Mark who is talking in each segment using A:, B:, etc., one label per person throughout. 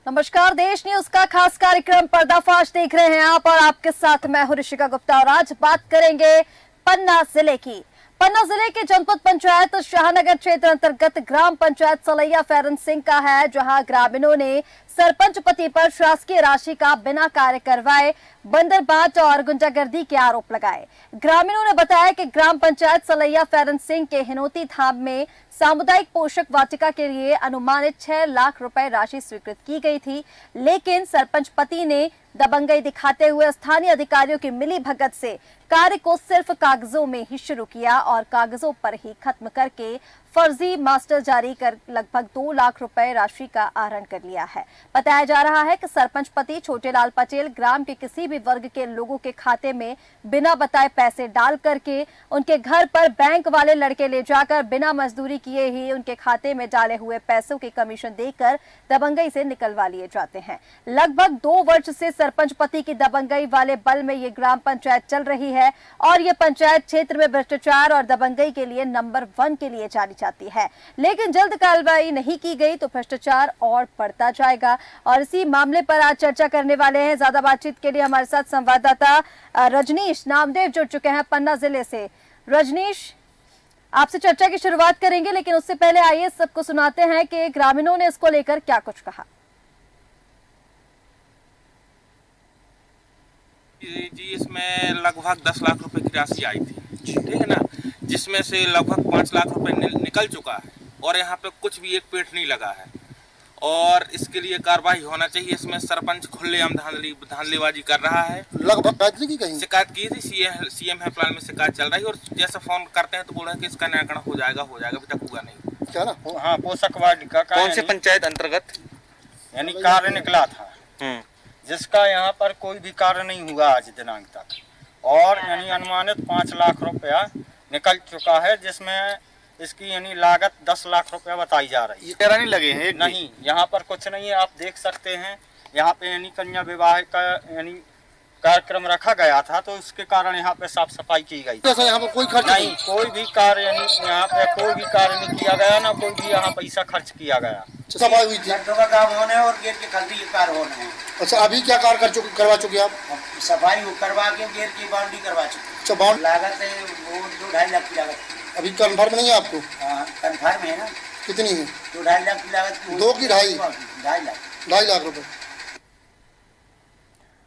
A: नमस्कार, देश न्यूज का खास कार्यक्रम पर्दाफाश देख रहे हैं आप और आपके साथ मैं हूं ऋषिका गुप्ता। और आज बात करेंगे पन्ना जिले की। पन्ना जिले के जनपद पंचायत शाहनगर क्षेत्र अंतर्गत ग्राम पंचायत सलैया फैरन सिंह का है, जहां ग्रामीणों ने सरपंच पति पर शासकीय राशि का बिना कार्य करवाए बंदरबाट और गुंडागर्दी के आरोप लगाए। ग्रामीणों ने बताया कि ग्राम पंचायत सलैया फैरन सिंह के हिनोती धाम में सामुदायिक पोषक वाटिका के लिए अनुमानित 6 लाख रुपए राशि स्वीकृत की गई थी, लेकिन सरपंच पति ने दबंगई दिखाते हुए स्थानीय अधिकारियों की मिलीभगत से कार्य को सिर्फ कागजों में ही शुरू किया और कागजों पर ही खत्म करके फर्जी मास्टर जारी कर लगभग 2 लाख रुपए राशि का आहरण कर लिया है। बताया जा रहा है कि सरपंच पति छोटेलाल पटेल ग्राम के किसी भी वर्ग के लोगों के खाते में बिना बताए पैसे डाल करके उनके घर पर बैंक वाले लड़के ले जाकर बिना मजदूरी किए ही उनके खाते में डाले हुए पैसों की कमीशन देकर दबंगई से निकलवा लिए जाते हैं। लगभग 2 वर्ष से सरपंच पति की दबंगई वाले बल में ये ग्राम पंचायत चल रही है और ये पंचायत क्षेत्र में भ्रष्टाचार और दबंगई के लिए नंबर 1 के लिए जानी जाती है। लेकिन जल्द कार्रवाई नहीं की गई तो भ्रष्टाचार और बढ़ता जाएगा। और इसी मामले पर आज चर्चा करने वाले हैं। ज्यादा बातचीत के लिए हमारे साथ संवाददाता रजनीश नामदेव जुड़ चुके हैं पन्ना जिले से। रजनीश, आपसे चर्चा की शुरुआत करेंगे, लेकिन उससे पहले आइए सबको सुनाते हैं कि ग्रामीणों ने इसको लेकर क्या कुछ कहा।
B: जी, इसमें लगभग 10 लाख रुपए की राशि आई थी, ठीक है ना, जिसमें से लगभग 5 लाख रुपए निकल चुका है और यहाँ पे कुछ भी एक पेट नहीं लगा है और इसके लिए कार्रवाई होना चाहिए। इसमें सरपंच खुलेआम धांधलीबाजी कर रहा है।
C: लगभग
B: शिकायत की थी, सीएम हेल्पलाइन में शिकायत चल रही है और जैसे फोन करते हैं तो बोल रहे हैं कि इसका निराकरण हो जाएगा, अभी तक हुआ नहीं।
C: क्या ना?
D: हाँ, पोषक वाटिका का
E: कौन से पंचायत अंतर्गत
D: यानी कार्य निकला था, जिसका यहाँ पर कोई भी कार्य नहीं हुआ आज दिनांक तक और यानी अनुमानित 5 लाख रुपया निकल चुका है, जिसमें इसकी यानी लागत 10 लाख रुपया बताई जा रही है।
E: तेरा नहीं लगे हैं?
D: नहीं, यहाँ पर कुछ नहीं है। आप देख सकते हैं यहाँ पे यानी कन्या विवाह का यानी कार्यक्रम रखा गया था तो उसके कारण यहाँ पे साफ सफाई की गई।
C: यहाँ पर कोई खर्च
D: नहीं, कोई भी कार्य यानी यहाँ पे कोई भी कार्य नहीं किया गया, ना कोई भी यहाँ पैसा खर्च किया गया।
C: सफाई हुई थी,
F: का काम होने और गेट के खलती के कार्य होने हैं।
C: अच्छा, अभी क्या कार्य करवा चुके आप?
F: सफाई करवा के गेट की बाउंड्री करवा चुके।
C: अच्छा, बाउंड
F: लागत है वो 2-2.5 लाख की लागत।
C: अभी कन्फर्म नहीं है आपको?
F: हाँ, कन्फर्म है ना।
C: कितनी है?
F: 2-2.5 लाख की लागत।
C: 2 की 2.5?
F: 2.5
C: लाख रुपए।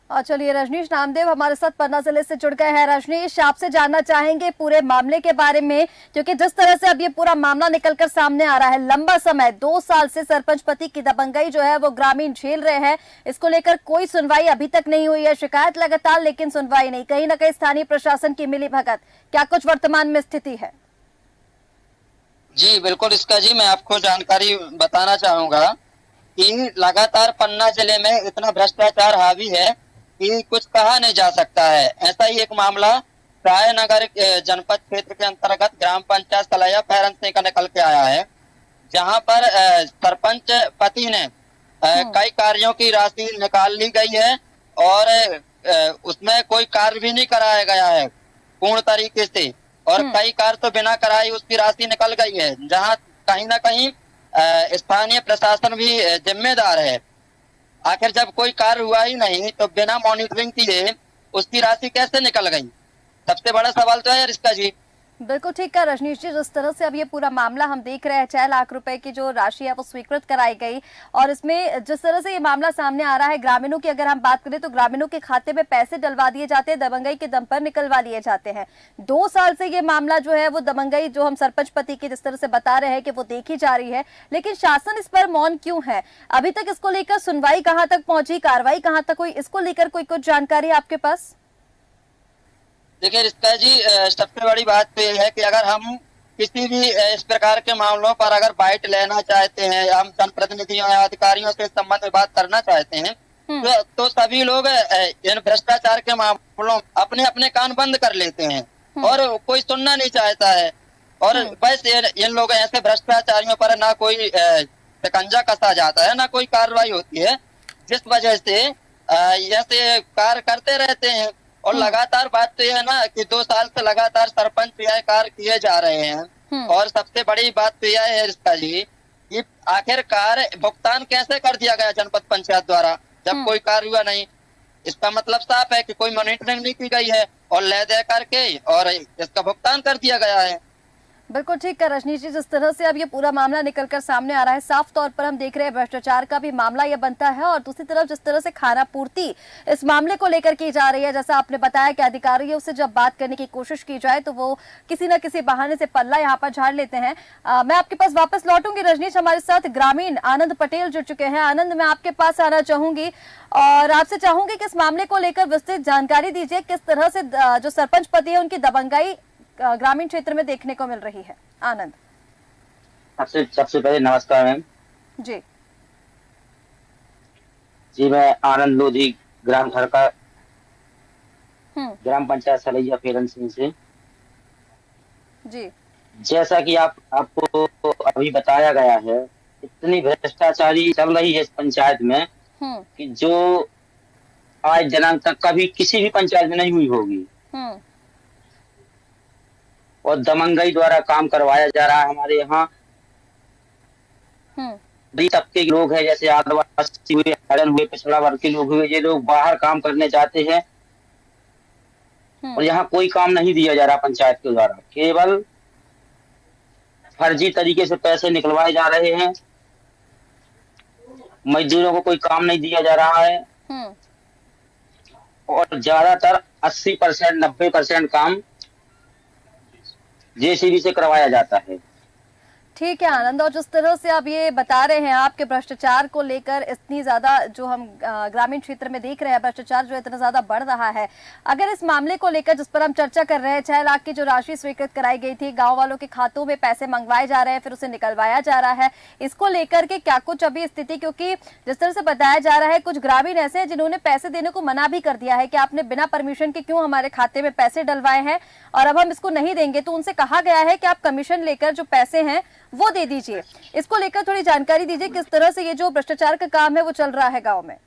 A: और चलिए, रजनीश नामदेव हमारे साथ पन्ना जिले से जुड़ गए हैं। रजनीश, आपसे जानना चाहेंगे पूरे मामले के बारे में, क्योंकि जिस तरह से अब ये पूरा मामला निकलकर सामने आ रहा है, लंबा समय 2 साल से सरपंच पति की दबंगई जो है वो ग्रामीण झेल रहे हैं। इसको लेकर कोई सुनवाई अभी तक नहीं हुई है, शिकायत लगातार लेकिन सुनवाई नहीं। कहीं ना कहीं स्थानीय प्रशासन की मिलीभगत, क्या कुछ वर्तमान में स्थिति है?
G: जी बिल्कुल इसका जी मैं आपको जानकारी बताना चाहूंगा कि लगातार पन्ना जिले में इतना भ्रष्टाचार हावी है कि कुछ कहा नहीं जा सकता है। ऐसा ही एक मामला रायनगर जनपद क्षेत्र के अंतर्गत ग्राम पंचायत सलैया फैरन सिंह का निकल के आया है, जहां पर सरपंच पति ने कई कार्यों की राशि निकाल ली गई है और उसमें कोई कार्य भी नहीं कराया गया है पूर्ण तरीके से और कई कार्य तो बिना कराई उसकी राशि निकल गई है, जहां कहीं ना कहीं स्थानीय प्रशासन भी जिम्मेदार है। आखिर जब कोई कार्य हुआ ही नहीं तो बिना मॉनिटरिंग किए उसकी राशि कैसे निकल गई? सबसे बड़ा सवाल तो है यार इसका जी।
A: बिल्कुल ठीक है रजनीश जी, जिस तरह से अब ये पूरा मामला हम देख रहे हैं, 6 लाख रुपए की जो राशि है वो स्वीकृत कराई गई और इसमें जिस तरह से ये मामला सामने आ रहा है, ग्रामीणों की अगर हम बात करें तो ग्रामीणों के खाते में पैसे डलवा दिए जाते हैं, दबंगई के दम पर निकलवा लिए जाते हैं। 2 साल से ये मामला जो है वो दबंगई जो हम सरपंच पति की जिस तरह से बता रहे हैं कि वो देखी जा रही है, लेकिन शासन इस पर मौन क्यों है? अभी तक इसको लेकर सुनवाई कहाँ तक पहुंची, कार्रवाई कहाँ तक हुई, इसको लेकर कोई कुछ जानकारी आपके पास?
G: देखिए रिश्ता जी, सबसे बड़ी बात तो ये है कि अगर हम किसी भी इस प्रकार के मामलों पर अगर बाइट लेना चाहते हैं, हम जनप्रतिनिधियों या अधिकारियों से इस संबंध में बात करना चाहते हैं तो सभी लोग इन भ्रष्टाचार के मामलों अपने अपने कान बंद कर लेते हैं और कोई सुनना नहीं चाहता है और बस इन लोग ऐसे भ्रष्टाचारियों पर ना कोई शिकंजा कसा जाता है, ना कोई कार्रवाई होती है, जिस वजह से ऐसे कार्य करते रहते हैं। और लगातार बात तो यह है ना कि 2 साल से लगातार सरपंच यह कार्य किए जा रहे हैं और सबसे बड़ी बात तो यह है इसका जी कि आखिरकार भुगतान कैसे कर दिया गया जनपद पंचायत द्वारा जब कोई कार्य हुआ नहीं। इसका मतलब साफ है कि कोई मॉनिटरिंग नहीं की गई है और ले दे करके और इसका भुगतान कर दिया गया है।
A: बिल्कुल ठीक है रजनीश जी, जिस तरह से अब ये पूरा मामला निकलकर सामने आ रहा है, साफ तौर पर हम देख रहे हैं भ्रष्टाचार का भी मामला ये बनता है। और दूसरी तरफ जिस तरह से खाना पूर्ति इस मामले को लेकर की जा रही है, जैसा आपने बताया कि अधिकारियों से जब बात करने की कोशिश की जाए तो वो किसी न किसी बहाने से पल्ला यहाँ पर झाड़ लेते हैं। मैं आपके पास वापस लौटूंगी रजनीश, हमारे साथ ग्रामीण आनंद पटेल जुड़ चुके हैं। आनंद, मैं आपके पास आना चाहूंगी और आपसे चाहूंगी कि इस मामले को लेकर विस्तृत जानकारी दीजिए। किस तरह से जो सरपंच पति है उनकी दबंगाई ग्रामीण क्षेत्र में देखने को मिल रही है। आनंद,
E: सबसे पहले नमस्कार मैम
A: जी।
E: जी, मैं आनंद लोधी ग्राम खड़का ग्राम पंचायत सलैया फेरन सिंह से।
A: जी,
E: जैसा कि आपको अभी बताया गया है, इतनी भ्रष्टाचारी चल रही है इस पंचायत में कि जो आज दिनांक तक कभी किसी भी पंचायत में नहीं हुई होगी। और दमंगई द्वारा काम करवाया जा रहा है। हमारे यहाँ बड़ी तबके के लोग हैं, जैसे आदिवासी हुए, हरिजन हुए, पिछड़ा वर्ग के लोग हुए, ये लोग बाहर काम करने जाते हैं और यहाँ कोई काम नहीं दिया जा रहा पंचायत के द्वारा। केवल फर्जी तरीके से पैसे निकलवाए जा रहे हैं, मजदूरों को कोई काम नहीं दिया जा रहा है और ज्यादातर 80% 90% काम जेसीबी से करवाया जाता है।
A: ठीक है आनंद, और जिस तरह से आप ये बता रहे हैं आपके भ्रष्टाचार को लेकर, इतनी ज्यादा जो हम ग्रामीण क्षेत्र में देख रहे हैं भ्रष्टाचार जो इतना ज्यादा बढ़ रहा है, अगर इस मामले को लेकर जिस पर हम चर्चा कर रहे हैं, 6 लाख की जो राशि स्वीकृत कराई गई थी, गांव वालों के खातों में पैसे मंगवाए जा रहे हैं, फिर उसे निकलवाया जा रहा है, इसको लेकर के क्या कुछ अभी स्थिति, क्योंकि जिस तरह से बताया जा रहा है कुछ ग्रामीण ऐसे हैं जिन्होंने पैसे देने को मना भी कर दिया है कि आपने बिना परमिशन के क्यों हमारे खाते में पैसे डलवाए हैं और अब हम इसको नहीं देंगे। तो उनसे कहा गया है कि आप कमीशन लेकर जो पैसे हैं वो दे दीजिए। इसको लेकर थोड़ी जानकारी दीजिए, किस तरह से ये जो भ्रष्टाचार का काम है वो चल रहा है गांव में।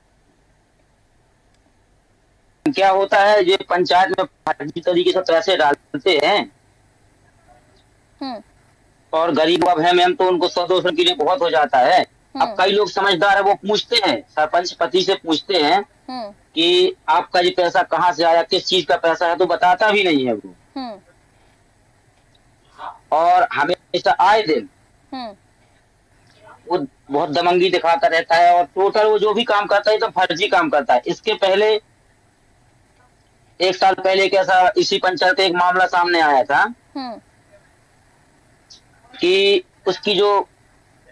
E: क्या होता है, ये पंचायत में फर्जी तरीके से पैसे डालते हैं और गरीब अब है मैम, तो उनको 100-200 के लिए बहुत हो जाता है। अब कई लोग समझदार है, वो पूछते हैं, सरपंच पति से पूछते हैं कि आपका ये पैसा कहाँ से आया, किस चीज का पैसा है, तो बताता भी नहीं है वो। और हमेशा आए दिन वो बहुत दमंगी दिखाता रहता है और टोटल वो जो भी काम करता है तो फर्जी काम करता है। इसके पहले 1 साल पहले कैसा इसी पंचायत एक मामला सामने आया था कि उसकी जो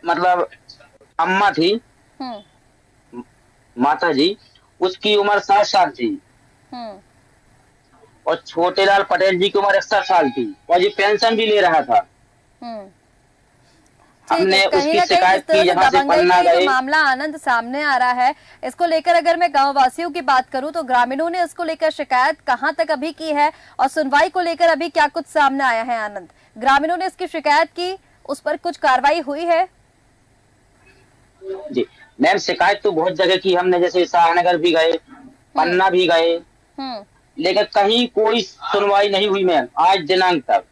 E: मतलब अम्मा थी, माता जी, उसकी उम्र 60 साल थी और छोटेलाल पटेल जी की उम्र 61 साल थी और ये पेंशन भी ले रहा था। हमने उसकी शिकायत की, यहाँ से पन्ना गए।
A: मामला आनंद सामने आ रहा है, इसको लेकर अगर मैं गांव वासियों की बात करूं तो ग्रामीणों ने इसको लेकर शिकायत कहां तक अभी की है और सुनवाई को लेकर अभी क्या कुछ सामने आया है। आनंद, ग्रामीणों ने इसकी शिकायत की, उस पर कुछ कार्रवाई हुई है?
E: जी मैम, शिकायत तो बहुत जगह की हमने, जैसे शाहनगर भी गए, पन्ना भी गए, लेकिन कहीं कोई सुनवाई नहीं हुई मैम आज दिनांक तक।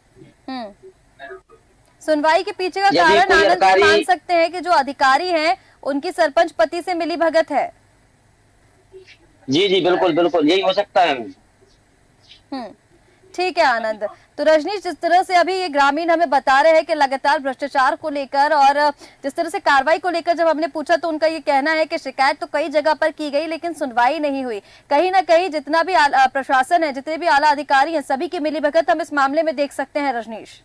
A: सुनवाई के पीछे का कारण आनंद मान सकते हैं कि जो अधिकारी हैं उनकी सरपंच पति से मिली भगत है।
E: जी जी बिल्कुल बिल्कुल, यही हो सकता है।
A: ठीक है आनंद। तो रजनीश, जिस तरह से अभी ये ग्रामीण हमें बता रहे हैं कि लगातार भ्रष्टाचार को लेकर और जिस तरह से कार्रवाई को लेकर जब हमने पूछा तो उनका ये कहना है कि शिकायत तो कई जगह पर की गई लेकिन सुनवाई नहीं हुई। कहीं ना कहीं जितना भी प्रशासन है, जितने भी आला अधिकारी हैं, सभी की मिलीभगत हम इस मामले में देख सकते हैं। रजनीश,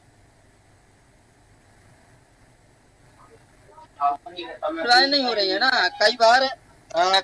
G: सुनवाई नहीं हो रही है ना, कई बार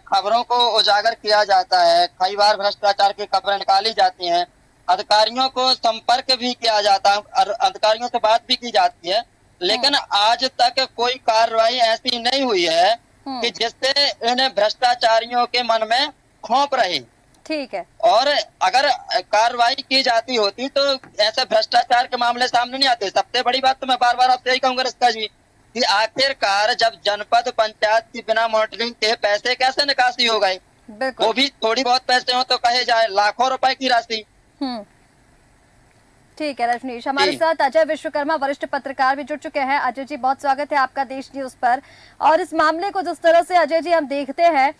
G: खबरों को उजागर किया जाता है, कई बार भ्रष्टाचार की खबरें निकाली जाती हैं, अधिकारियों को संपर्क भी किया जाता है, अधिकारियों से बात भी की जाती है, लेकिन आज तक कोई कार्रवाई ऐसी नहीं हुई है कि जिससे इन्हें भ्रष्टाचारियों के मन में खौफ रहे।
A: ठीक है,
G: और अगर कार्रवाई की जाती होती तो ऐसे भ्रष्टाचार के मामले सामने नहीं आते। सबसे बड़ी बात तो मैं बार बार आपसे यही कहूंगा रिश्ता जी कि आखिरकार जब जनपद पंचायत की बिना मॉनिटरिंग के पैसे कैसे निकासी हो गए, वो भी थोड़ी बहुत पैसे हो तो कहे जाए लाखों रुपए की राशि।
A: ठीक है रजनीश, हमारे साथ अजय विश्वकर्मा वरिष्ठ पत्रकार भी जुड़ चुके हैं। अजय जी, बहुत स्वागत है आपका देश न्यूज पर। और इस मामले को जिस तरह से अजय जी हम देखते हैं,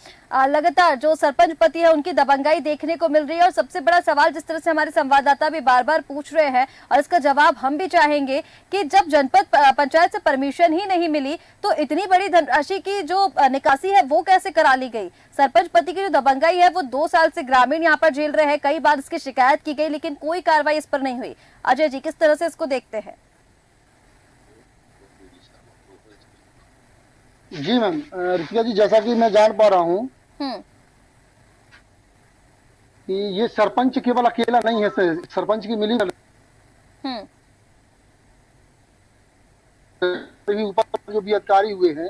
A: लगातार जो सरपंच पति है उनकी दबंगाई देखने को मिल रही है। और सबसे बड़ा सवाल जिस तरह से हमारे संवाददाता भी बार बार पूछ रहे हैं और इसका जवाब हम भी चाहेंगे कि जब जनपद पंचायत से परमिशन ही नहीं मिली तो इतनी बड़ी धनराशि की जो निकासी है वो कैसे करा ली गई? सरपंच पति की जो दबंगाई है वो 2 साल से ग्रामीण यहाँ पर झेल रहे हैं। कई बार इसकी शिकायत की गई लेकिन कोई कार्रवाई इस पर नहीं हुई। अजय जी, किस तरह से इसको देखते हैं?
C: जी मैम, ऋतिका जी, जैसा कि मैं जान पा रहा हूँ कि ये सरपंच केवल अकेला नहीं है, सरपंच की मिली ऊपर जो भी अधिकारी हुए हैं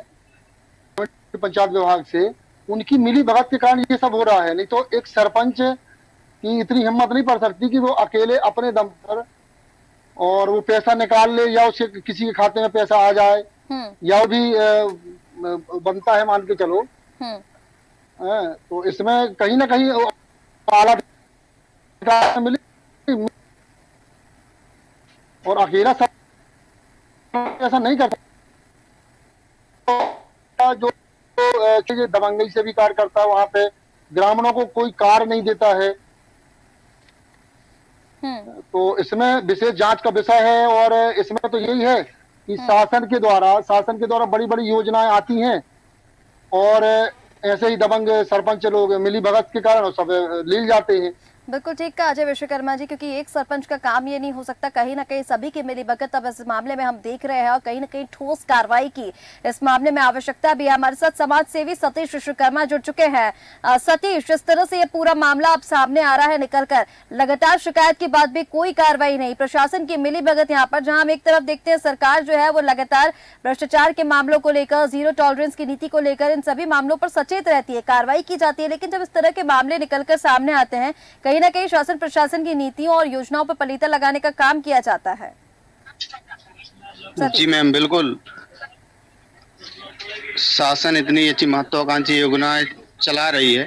C: पंचायत विभाग से, उनकी मिली भगत के कारण ये सब हो रहा है। नहीं तो एक सरपंच की इतनी हिम्मत नहीं पड़ सकती कि वो अकेले अपने दम पर और वो पैसा निकाल ले या उसे किसी के खाते में पैसा आ जाए या भी बनता है, मान के चलो। तो इसमें कहीं ना कहीं आला मिली और अकेला सब ऐसा नहीं कर सकता। जो दबंगई से भी कार्य करता है, वहां पे ग्रामीणों को कोई कार्य नहीं देता है। तो इसमें विशेष जांच का विषय है। और इसमें तो यही है कि शासन के द्वारा बड़ी बड़ी योजनाएं आती हैं और ऐसे ही दबंग सरपंच लोग मिली भगत के कारण सब ले जाते हैं।
A: बिल्कुल ठीक कहा अजय विश्वकर्मा जी, क्योंकि एक सरपंच का काम ये नहीं हो सकता, कहीं ना कहीं सभी की मिलीभगत अब इस मामले में हम देख रहे हैं और कहीं ना कहीं ठोस कार्रवाई की इस मामले में आवश्यकता भी है। हमारे साथ समाज सेवी सतीश विश्वकर्मा जुड़ चुके हैं। सतीश, जिस तरह से ये पूरा मामला अब सामने आ रहा है निकलकर, लगातार शिकायत के बाद भी कोई कार्रवाई नहीं, प्रशासन की मिलीभगत यहाँ पर, जहां हम एक तरफ देखते हैं सरकार जो है वो लगातार भ्रष्टाचार के मामलों को लेकर, जीरो टॉलरेंस की नीति को लेकर, इन सभी मामलों पर सचेत रहती है, कार्रवाई की जाती है। लेकिन जब इस तरह के मामले निकलकर सामने आते हैं, कहीं ना कहीं शासन प्रशासन की नीतियों और योजनाओं पर पलीता लगाने का काम किया जाता है।
H: जी मैम, बिल्कुल। शासन इतनी अच्छी महत्वाकांक्षी योजनाएं चला रही है,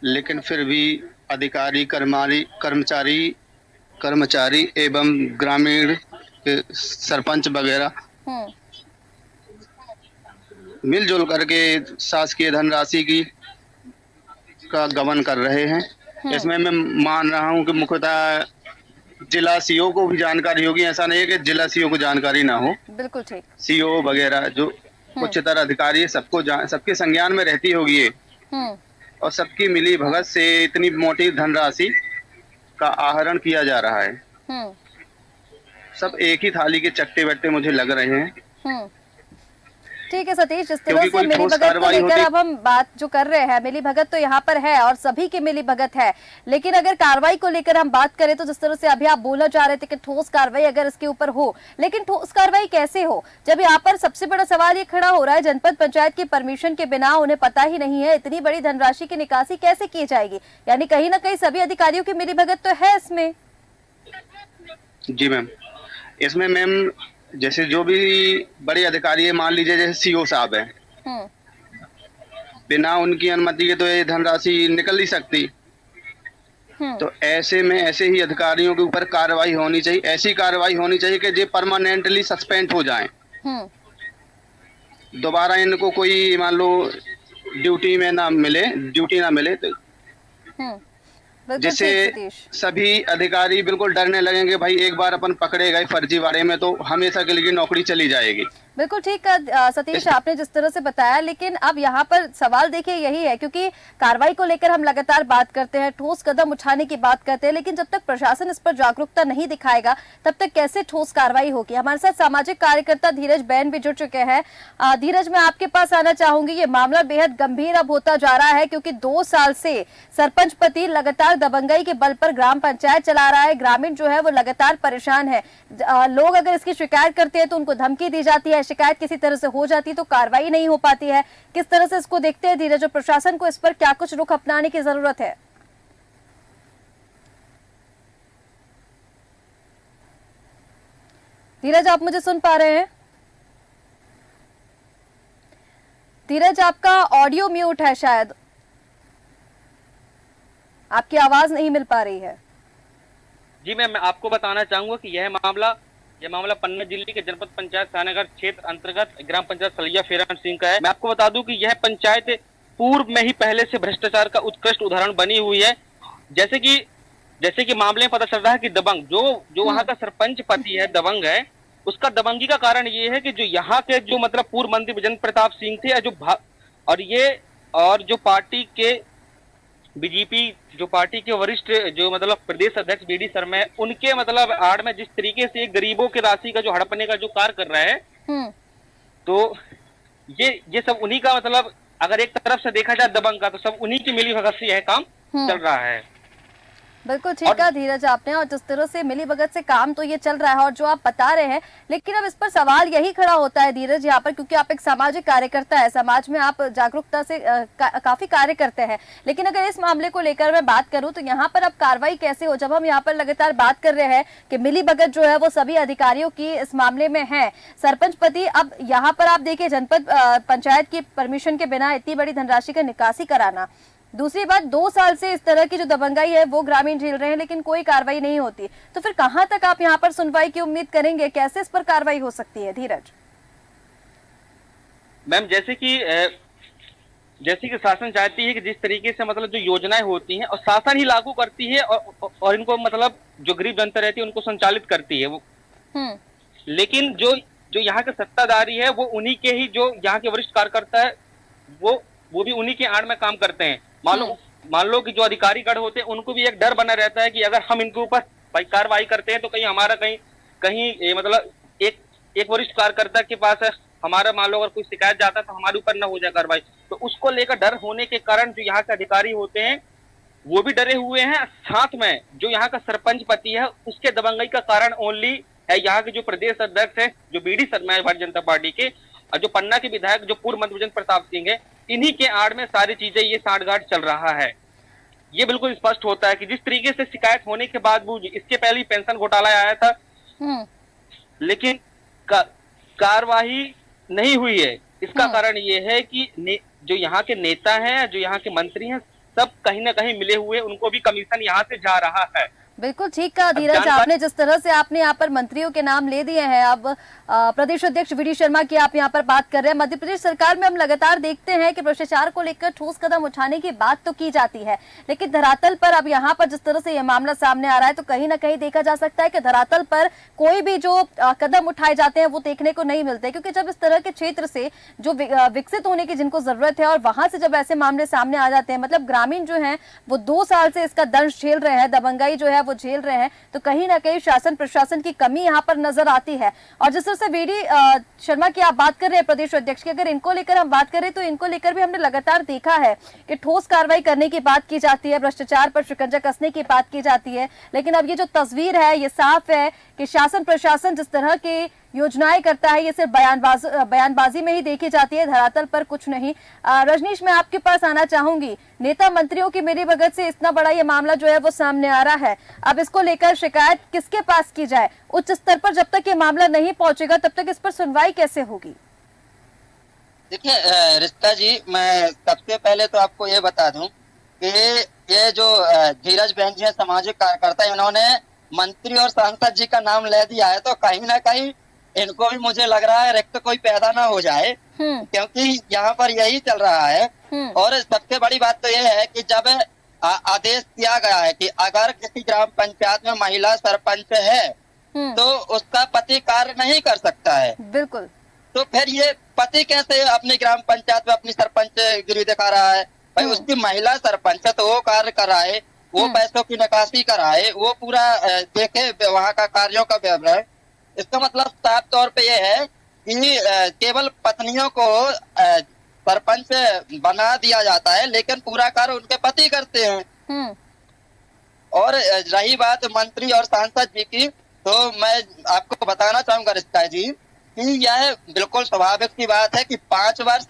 H: लेकिन फिर भी अधिकारी, कर्मचारी एवं ग्रामीण के सरपंच वगैरह मिलजुल करके शासकीय धनराशि का गबन कर रहे हैं। इसमें मैं मान रहा हूं कि मुख्यतः जिला सीओ को भी जानकारी होगी। ऐसा नहीं है कि जिला सीओ को जानकारी ना हो।
A: बिल्कुल ठीक।
H: सीओ वगैरह जो उच्चतर अधिकारी है, सबके संज्ञान में रहती होगी ये। और सबकी मिली भगत से इतनी मोटी धनराशि का आहरण किया जा रहा है। सब एक ही थाली के चट्टे बट्टे मुझे लग रहे हैं।
A: ठीक है सतीश, जिस तरह से मिलीभगत को लेकर अब हम बात जो कर रहे हैं, मिलीभगत तो यहाँ पर है और सभी की मिलीभगत है, लेकिन अगर कार्रवाई को लेकर हम बात करें तो जिस तरह से अभी आप बोलना चाह रहे थे कि ठोस कार्रवाई अगर इसके ऊपर हो, लेकिन ठोस कार्रवाई कैसे हो जब यहाँ पर सबसे बड़ा सवाल ये खड़ा हो रहा है, जनपद पंचायत की परमिशन के बिना उन्हें पता ही नहीं है इतनी बड़ी धनराशि की निकासी कैसे की जाएगी? यानी कहीं ना कहीं सभी अधिकारियों की मिलीभगत तो है इसमें।
H: जी मैम, इसमें मैम जैसे जो भी बड़े अधिकारी है, मान लीजिए जैसे सीओ साहब है, बिना उनकी अनुमति के तो ये धनराशि निकल नहीं सकती। तो ऐसे में ऐसे ही अधिकारियों के ऊपर कार्रवाई होनी चाहिए। ऐसी कार्रवाई होनी चाहिए कि ये परमानेंटली सस्पेंड हो जाएं। दोबारा इनको कोई मान लो ड्यूटी ना मिले तो जिससे सभी अधिकारी बिल्कुल डरने लगेंगे, भाई एक बार अपन पकड़े गए फर्जीवाड़े में तो हमेशा के लिए नौकरी चली जाएगी।
A: बिल्कुल ठीक है सतीश, आपने जिस तरह से बताया, लेकिन अब यहाँ पर सवाल देखिए यही है, क्योंकि कार्रवाई को लेकर हम लगातार बात करते हैं, ठोस कदम उठाने की बात करते हैं, लेकिन जब तक प्रशासन इस पर जागरूकता नहीं दिखाएगा तब तक कैसे ठोस कार्रवाई होगी? हमारे साथ सामाजिक कार्यकर्ता धीरज बैन भी जुड़ चुके हैं। धीरज, मैं आपके पास आना चाहूंगी। ये मामला बेहद गंभीर अब होता जा रहा है, क्योंकि 2 साल से सरपंच पति लगातार दबंगई के बल पर ग्राम पंचायत चला रहा है। ग्रामीण जो है वो लगातार परेशान है। लोग अगर इसकी शिकायत करते हैं तो उनको धमकी दी जाती है, शिकायत किसी तरह से हो जाती है तो कार्रवाई नहीं हो पाती है। किस तरह से इसको देखते हैं धीरज, और प्रशासन को इस पर क्या कुछ रुख अपनाने की जरूरत है? धीरज, आप मुझे सुन पा रहे हैं? धीरज, आपका ऑडियो म्यूट है, शायद आपकी आवाज नहीं मिल पा रही है।
I: जी मैं आपको बताना चाहूंगा कि यह मामला पन्ना जिले के जनपद पंचायत शाहनगर क्षेत्र अंतर्गत ग्राम पंचायत सलिया फेरन सिंह का है। मैं आपको बता दूं कि यह पंचायत पूर्व में ही पहले से भ्रष्टाचार का उत्कृष्ट उदाहरण बनी हुई है। जैसे कि मामले में पता चल रहा है कि दबंग जो वहाँ का सरपंच पति है, दबंग है, उसका दबंगी का कारण ये है कि जो यहाँ के जो मतलब पूर्व मंत्री विजेंद्र प्रताप सिंह थे और जो पार्टी के बीजेपी जो पार्टी के वरिष्ठ जो मतलब प्रदेश अध्यक्ष बीडी शर्मा है, उनके मतलब आड़ में जिस तरीके से गरीबों की राशि का जो हड़पने का जो कार्य कर रहा है, तो ये सब उन्हीं का मतलब अगर एक तरफ से देखा जाए दबंग का, तो सब उन्हीं की मिली भगत से यह काम चल रहा है।
A: बिल्कुल ठीक कहा धीरज आपने, और जिस तरह से मिली भगत से काम तो ये चल रहा है और जो आप बता रहे हैं, लेकिन अब इस पर सवाल यही खड़ा होता है धीरज यहाँ पर, क्योंकि आप एक सामाजिक कार्यकर्ता है, समाज में आप जागरूकता से काफी कार्य करते हैं, लेकिन अगर इस मामले को लेकर मैं बात करूं तो यहाँ पर अब कार्रवाई कैसे हो, जब हम यहाँ पर लगातार बात कर रहे हैं कि मिली भगत जो है वो सभी अधिकारियों की इस मामले में है, सरपंच पति, अब यहाँ पर आप देखिए जनपद पंचायत की परमिशन के बिना इतनी बड़ी धनराशि का निकासी कराना, दूसरी बात 2 साल से इस तरह की जो दबंगाई है वो ग्रामीण झेल रहे हैं, लेकिन कोई कार्रवाई नहीं होती, तो फिर कहां तक आप यहां पर सुनवाई की उम्मीद करेंगे, कैसे इस पर कार्रवाई हो सकती है धीरज?
I: मैम जैसे कि शासन चाहती है कि जिस तरीके से मतलब जो योजनाएं होती हैं और शासन ही लागू करती है और इनको मतलब जो गरीब जनता रहती है उनको संचालित करती है वो, लेकिन जो यहाँ के सत्ताधारी है वो उन्हीं के ही जो यहाँ के वरिष्ठ कार्यकर्ता है वो भी उन्हीं के आड़ में काम करते हैं। मान लो कि जो अधिकारी गण होते हैं उनको भी एक डर बना रहता है कि अगर हम इनके ऊपर कार्रवाई करते हैं तो कहीं हमारा कहीं मतलब एक वरिष्ठ कार्यकर्ता के पास है, हमारा मान लो अगर कोई शिकायत जाता है तो हमारे ऊपर न हो जाए कार्रवाई, तो उसको लेकर डर होने के कारण जो यहाँ के अधिकारी होते हैं वो भी डरे हुए हैं। साथ में जो यहाँ का सरपंच पति है उसके दबंगई का कारण ओनली है यहाँ के जो प्रदेश अध्यक्ष है जो बीडी शर्मा है भारतीय जनता पार्टी के, और जो पन्ना के विधायक जो पूर्व मंत्री विजेंद्र प्रताप सिंह है, इन्हीं के आड़ में सारी चीजें ये साठगांठ चल रहा है। ये बिल्कुल स्पष्ट होता है कि जिस तरीके से शिकायत होने के बाद भी इसके पहले पेंशन घोटाला आया था, लेकिन कार्रवाई नहीं हुई है। इसका कारण ये है कि जो यहाँ के नेता हैं, जो यहाँ के मंत्री हैं, सब कहीं ना कहीं मिले हुए, उनको भी कमीशन यहाँ से जा रहा है।
A: बिल्कुल ठीक कहा धीरज आपने, जिस तरह से आपने यहाँ पर मंत्रियों के नाम ले दिए हैं, अब प्रदेश अध्यक्ष वीडी शर्मा की आप यहाँ पर बात कर रहे हैं। मध्य प्रदेश सरकार में हम लगातार देखते हैं कि भ्रष्टाचार को लेकर ठोस कदम उठाने की बात तो की जाती है, लेकिन धरातल पर अब यहाँ पर जिस तरह से ये मामला सामने आ रहा है तो कहीं ना कहीं देखा जा सकता है कि धरातल पर कोई भी जो कदम उठाए जाते हैं वो देखने को नहीं मिलते, क्योंकि जब इस तरह के क्षेत्र से जो विकसित होने की जिनको जरूरत है और वहां से जब ऐसे मामले सामने आ जाते हैं, मतलब ग्रामीण जो है वो 2 साल से इसका दंश झेल रहे हैं, दबंगाई जो है वो झेल रहे हैं, तो कहीं ना कहीं शासन प्रशासन की कमी यहाँ पर नजर आती है। और जिस तरह से वीडी शर्मा की आप बात कर रहे हैं प्रदेश अध्यक्ष की, अगर इनको लेकर हम बात करें तो इनको लेकर भी हमने लगातार देखा है कि ठोस कार्रवाई करने की बात की जाती है, भ्रष्टाचार पर शिकंजा कसने की बात की जाती है, लेकिन अब ये जो तस्वीर है ये साफ है कि शासन प्रशासन जिस तरह की योजनाएं करता है ये सिर्फ बयानबाजी में ही देखी जाती है, धरातल पर कुछ नहीं। रजनीश, मैं आपके पास आना चाहूंगी, नेता मंत्रियों की मिलीभगत से इतना बड़ा ये मामला जो है वो सामने आ रहा है, अब इसको लेकर शिकायत किसके पास की जाए? उच्च स्तर पर जब तक ये मामला नहीं पहुंचेगा तब तक इस पर सुनवाई कैसे होगी?
G: देखिए रिश्ता जी, मैं सबसे पहले तो आपको ये बता दूं कि ये जो धीरज बहन जी सामाजिक कार्यकर्ता, इन्होंने मंत्री और सांसद जी का नाम ले दिया है, तो कहीं ना कहीं इनको भी मुझे लग रहा है रिक्त कोई पैदा ना हो जाए, क्योंकि यहाँ पर यही चल रहा है। और सबसे बड़ी बात तो ये है कि जब आदेश दिया गया है कि अगर किसी ग्राम पंचायत में महिला सरपंच है तो उसका पति कार्य नहीं कर सकता है, बिल्कुल, तो फिर ये पति कैसे अपनी ग्राम पंचायत में अपनी सरपंच गिरी दिखा रहा है? भाई उसकी महिला सरपंच है तो वो कार्य कराए, वो पैसों की निकासी कराए, वो पूरा देखे वहाँ का कार्यों का विवरण। इसका मतलब साफ तौर पे ये है कि केवल पत्नियों को सरपंच बना दिया जाता है, लेकिन पूरा कार्य उनके पति करते हैं। और रही बात मंत्री और सांसद जी की, तो मैं आपको बताना चाहूंगा रिश्ता जी कि यह बिल्कुल स्वाभाविक की बात है कि 5 वर्ष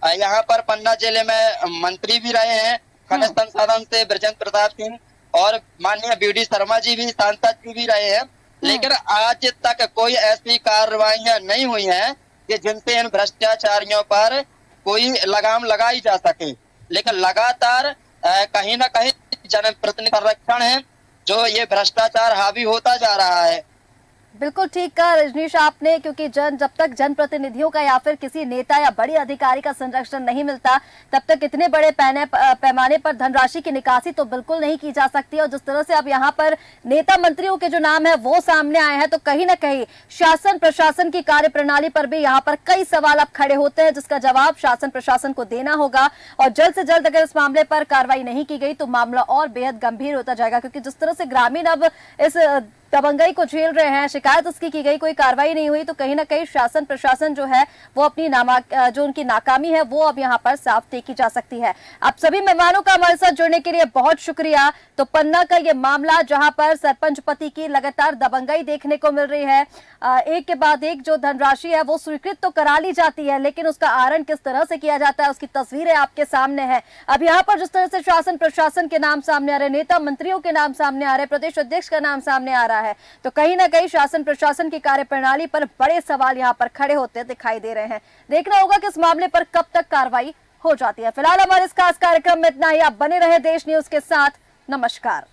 G: यहाँ पर पन्ना जिले में मंत्री भी रहे हैं, खनिज संसाधन से बृजेंद्र प्रताप सिंह, और माननीय बीडी शर्मा जी भी सांसद जी भी रहे हैं, लेकिन आज तक कोई ऐसी कार्रवाइयां नहीं हुई हैं कि जिनसे इन भ्रष्टाचारियों पर कोई लगाम लगाई जा सके। लेकिन लगातार कहीं ना कहीं जनप्रतिनिधि संरक्षण है, जो ये भ्रष्टाचार हावी होता जा रहा है।
A: बिल्कुल ठीक कहा रजनीश आपने, क्योंकि जब तक जनप्रतिनिधियों का या फिर किसी नेता या बड़ी अधिकारी का संरक्षण नहीं मिलता तब तक इतने बड़े पैमाने पर धनराशि की निकासी तो बिल्कुल नहीं की जा सकती। और जिस तरह से अब यहाँ पर नेता मंत्रियों के जो नाम है वो सामने आए हैं, तो कहीं ना कहीं शासन प्रशासन की कार्यप्रणाली पर भी यहाँ पर कई सवाल अब खड़े होते हैं, जिसका जवाब शासन प्रशासन को देना होगा। और जल्द से जल्द अगर इस मामले पर कार्रवाई नहीं की गई तो मामला और बेहद गंभीर होता जाएगा, क्योंकि जिस तरह से ग्रामीण अब इस दबंगई को झेल रहे हैं, शिकायत उसकी की गई, कोई कार्रवाई नहीं हुई, तो कहीं ना कहीं शासन प्रशासन जो है वो अपनी जो उनकी नाकामी है वो अब यहाँ पर साफ देखी जा सकती है। आप सभी मेहमानों का हमारे साथ जुड़ने के लिए बहुत शुक्रिया। तो पन्ना का ये मामला जहां पर सरपंच पति की लगातार दबंगई देखने को मिल रही है, एक के बाद एक जो धनराशि है वो स्वीकृत तो करा ली जाती है, लेकिन उसका आहरण किस तरह से किया जाता है उसकी तस्वीरें आपके सामने है। अब यहाँ पर जिस तरह से शासन प्रशासन के नाम सामने आ रहे, नेता मंत्रियों के नाम सामने आ रहे, प्रदेश अध्यक्ष का नाम सामने आ रहा है, तो कहीं ना कहीं शासन प्रशासन की कार्यप्रणाली पर बड़े सवाल यहाँ पर खड़े होते दिखाई दे रहे हैं। देखना होगा कि इस मामले पर कब तक कार्रवाई हो जाती है। फिलहाल हमारे इस खास कार्यक्रम में इतना ही। आप बने रहे देश न्यूज के साथ। नमस्कार।